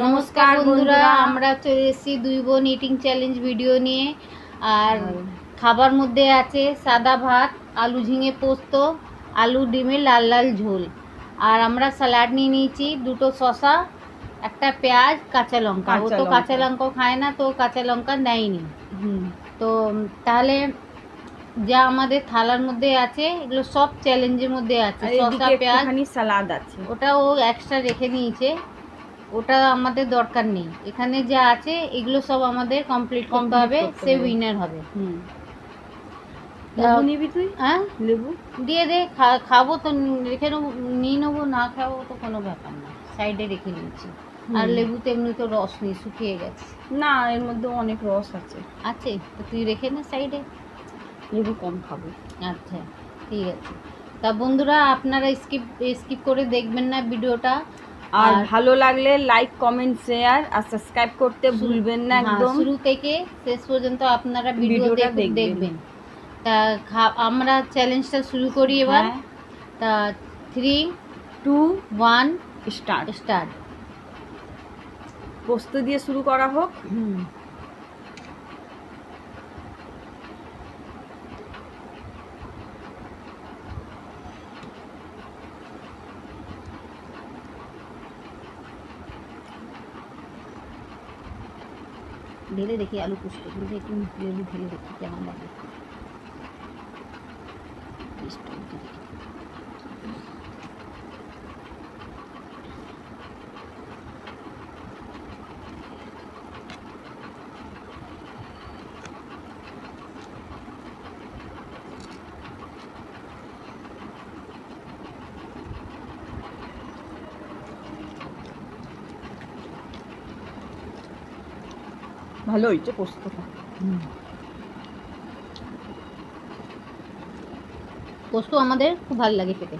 নমস্কার বন্ধুরা, আমরা চলে এসেছি দুই বোন ইটিং চ্যালেঞ্জ ভিডিও নিয়ে। আর খাবার মধ্যে আছে সাদা ভাত, আলু ঝিঙে পোস্ত, আলু ডিমের লাল লাল ঝোল। আর আমরা স্যালাড নিয়ে নিয়েছি, দুটো শসা, একটা পেঁয়াজ, কাঁচা লঙ্কা। ও তো কাঁচা লঙ্কাও খায় না, তো কাঁচা লঙ্কা নেয়নি। তো তাহলে যা আমাদের থালার মধ্যে আছে এগুলো সব চ্যালেঞ্জের মধ্যে আছে। শসা, পেঁয়াজ, সালাদ আছে, ওটা ও এক্সট্রা রেখে নিয়েছে, ওটা আমাদের দরকার নেই। এখানে যা আছে এগুলো সব আমাদের কমপ্লিট করতে হবে, সে উইনার হবে। লেবু নিবি তুই? হ্যাঁ, লেবু দিয়ে দে, খাবো তো রেখে নেবো, নিয়ে নেবো, না খাবো তো কোনো ব্যাপার না, সাইডে রেখে নিয়েছি। আর লেবুতে এমনি তো রস নেই, শুকিয়ে গেছে। না, এর মধ্যে অনেক রস আছে। আছে তো তুই রেখে নে সাইডে, লেবু কম খাবো। আচ্ছা ঠিক আছে। তা বন্ধুরা, আপনারা স্কিপ করে দেখবেন না ভিডিওটা। আর ভালো লাগলে লাইক, কমেন্ট, শেয়ার আর সাবস্ক্রাইব করতে ভুলবেন না একদম। শুরু থেকে শেষ পর্যন্ত আপনারা ভিডিওটা দেখবেন। তা আমরা চ্যালেঞ্জটা শুরু করি এবার। তা 3, 2, 1 স্টার্ট। পোস্ত দিয়ে শুরু করা হোক। ঢেলে দেখি আলু পোস্ত, একটু লেবু ঢেলে দেখি কেমন লাগে। ভালো হয়েছে পোস্তটা। পোস্ত আমাদের খুব ভালো লাগে খেতে।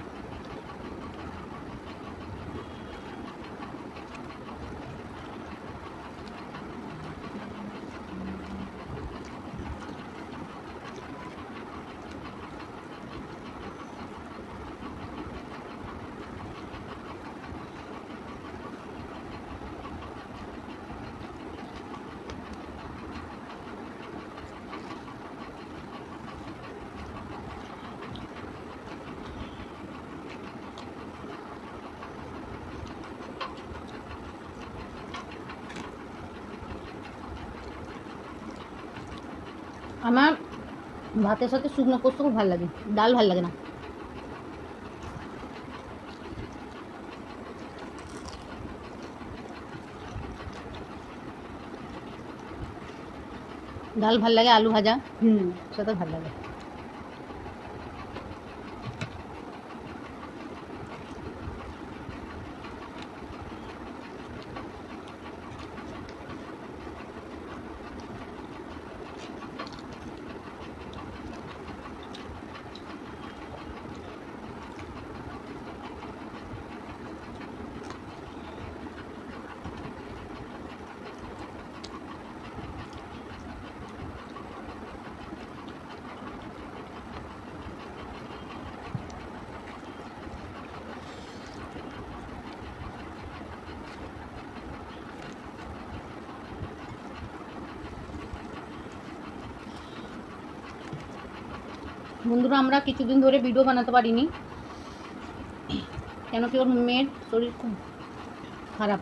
আমার ভাতের সাথে শুকনো পোস্ত খুব ভালো লাগে, ডাল ভালো লাগে না। ডাল ভাল লাগে, আলু ভাজা সেটা ভাল লাগে। বন্ধুরা, আমরা কিছুদিন ধরে ভিডিও বানাতে পারিনি, কেন কি ওর মেয়ের শরীর খুব খারাপ।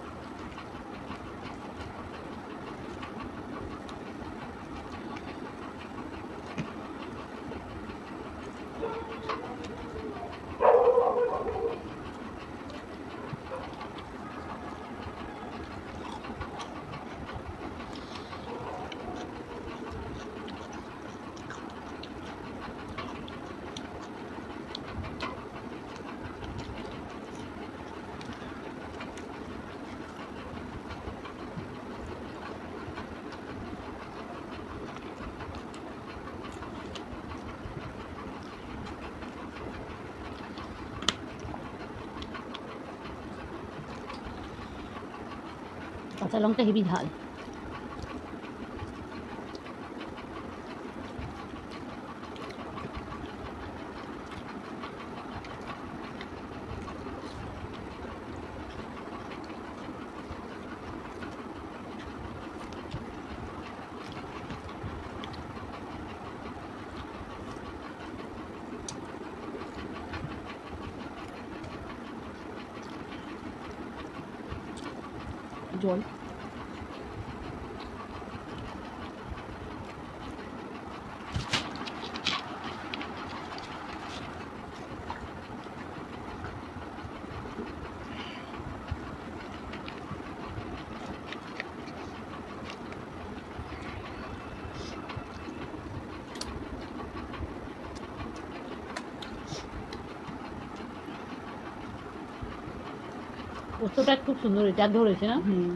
কাঁচা লঙ্কা হেভি ঝাল। জল। পোস্তটা খুব সুন্দর হয়েছে, আর ধরেছে না? হুম।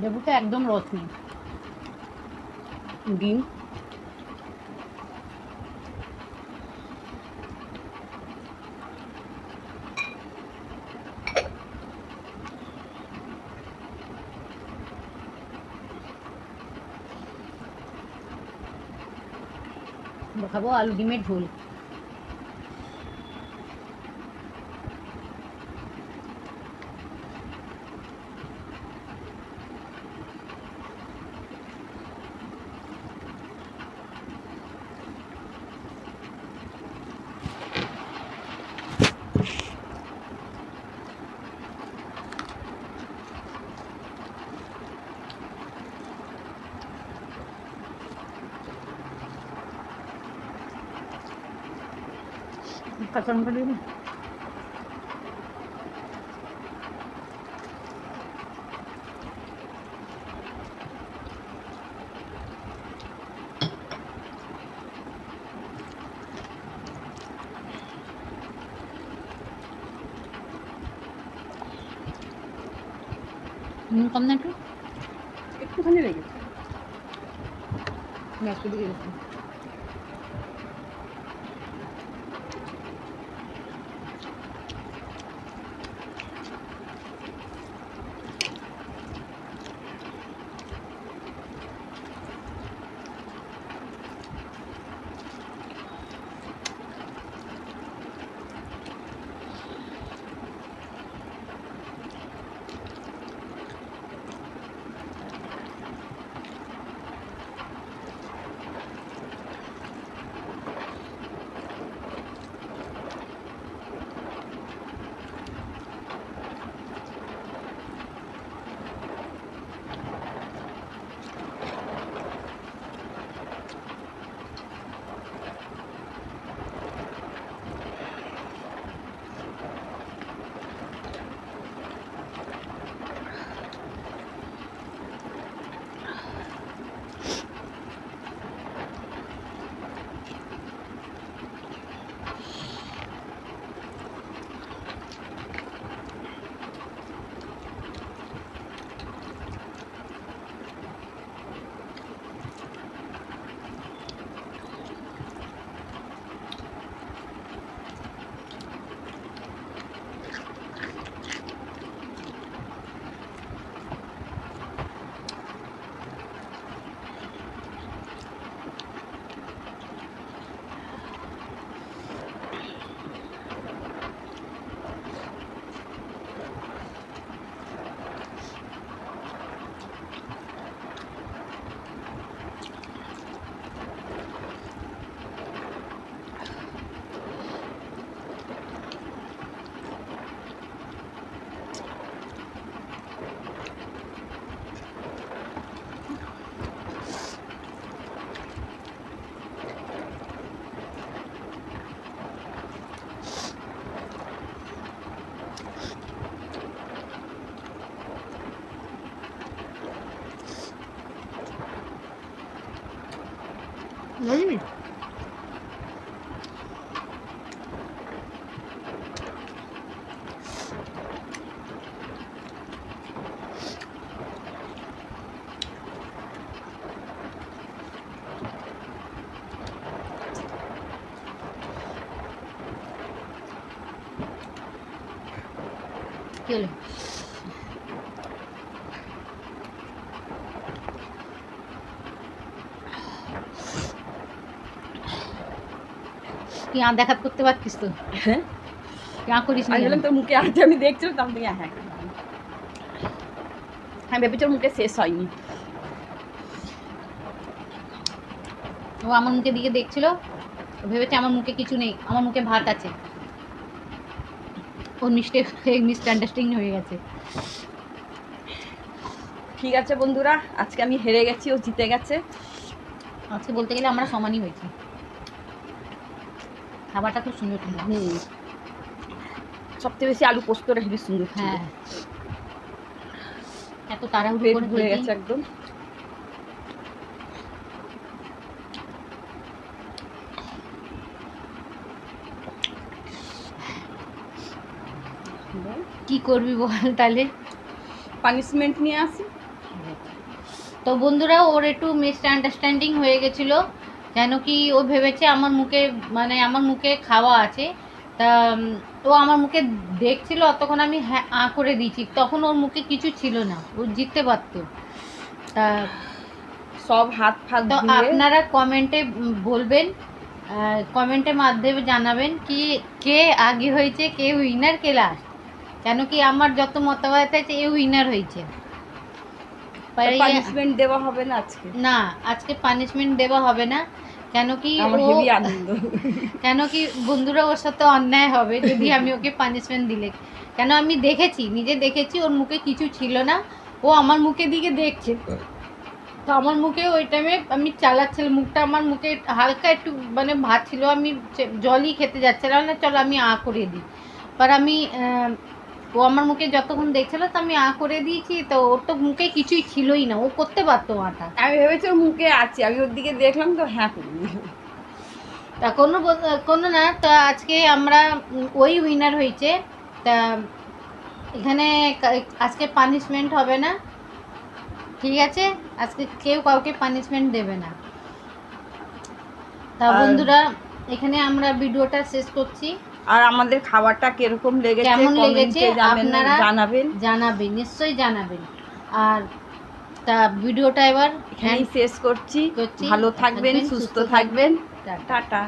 লেবুটা একদম রস নেই। ডিম। আমরা খাবো আলু ডিমের ঝোল। কাঁচা লঙ্কা দিয়ে দিন। নুন কম না একটু? একটুখানি লেগেছে। একটু দিয়ে দিচ্ছি। বুঝলি? কি হলো? তুই আর দেখাত করতে পারছিস তো? হ্যাঁ, যা করিস না আমি কেন? বললাম তোর মুখে আছে, আমি দেখছিলাম তখন থেকে হ্যাঁ হ্যাঁ ভেবেছি ওর মুখে শেষ হয়নি। ও আমার মুখের দিকে দেখছিল, ও ভেবেছে আমার মুখে কিছু নেই, আমার মুখে ভাত আছে। ওর মিসআন্ডারস্ট্যান্ডিং হয়ে গেছে। ঠিক আছে বন্ধুরা, আজকে আমি হেরে গেছি, ও জিতে গেছে। আজকে বলতে গেলে আমরা সমানই হয়েছি। খাবারটা খুব সুন্দর ছিল। সবচেয়ে বেশি আলু পোস্তটা হেবি সুন্দর ছিল। হ্যাঁ, এত তাড়াহুড়ো পেট করে ভরে খেয়েছি। গেছে একদম। কি করবি বল তাহলে? পানিশমেন্ট নিয়ে আসি। তো বন্ধুরা, ওর একটু মিসআন্ডারস্ট্যান্ডিং হয়ে গেছিলো, কেন কি ও ভেবেছে আমার মুখে, মানে আমার মুখে খাওয়া আছে। তা ও আমার মুখে দেখছিল, তখন আমি হ্যাঁ করে দিয়েছি, তখন ওর মুখে কিছু ছিল না, ও জিততে পারতো। তা সব হাত ফাত তো ধুয়ে আপনারা কমেন্টে বলবেন, কমেন্টের মাধ্যমে জানাবেন কি কে আগে হয়েছে, কে উইনার, কে লাস্ট। কেন কি আমার যত মতামত আছে এ উইনার হয়েছে। পানিশমেন্ট দেওয়া হবে না আজকে? না, আজকে পানিশমেন্ট দেওয়া হবে না। কেন কি আমার ও, হেবি আনন্দ। কেন কি বন্ধুরা, ওর সাথে অন্যায় হবে যদি আমি ওকে পানিশমেন্ট দিলে। কেন আমি দেখেছি, নিজে দেখেছি, ওর মুখে কিছু ছিল না, ও আমার মুখের দিকে দেখছে। তো আমার মুখে ওই টাইমে আমি চালাচ্ছিলাম, মুখটা আমার মুখে হালকা একটু মানে ভাত ছিল, আমি জলই খেতে যাচ্ছিলাম না, চলো আমি করে দিই। পর আমি ও আমার মুখে যতক্ষণ দেখছিল তো আমি করে দিয়েছি, তো ওর তো মুখে কিছুই ছিলই না, ও করতে পারতো আটা। আমি ভেবেছি ওর মুখে আছে, আমি ওর দিকে দেখলাম তো হ্যাঁ করি। তা কোনো না, তো আজকে আমরা ওই উইনার হয়েছে। তা এখানে আজকে পানিশমেন্ট হবে না, ঠিক আছে? আজকে কেউ কাউকে পানিশমেন্ট দেবে না। তা বন্ধুরা, এখানে আমরা ভিডিওটা শেষ করছি। আর আমাদের খাবারটা কিরকম লেগেছে, কেমন লেগেছে আপনারা জানাবেন, নিশ্চয়ই জানাবেন। আর তা ভিডিওটা এবার এখানেই শেষ করছি। ভালো থাকবেন, সুস্থ থাকবেন। টাটা।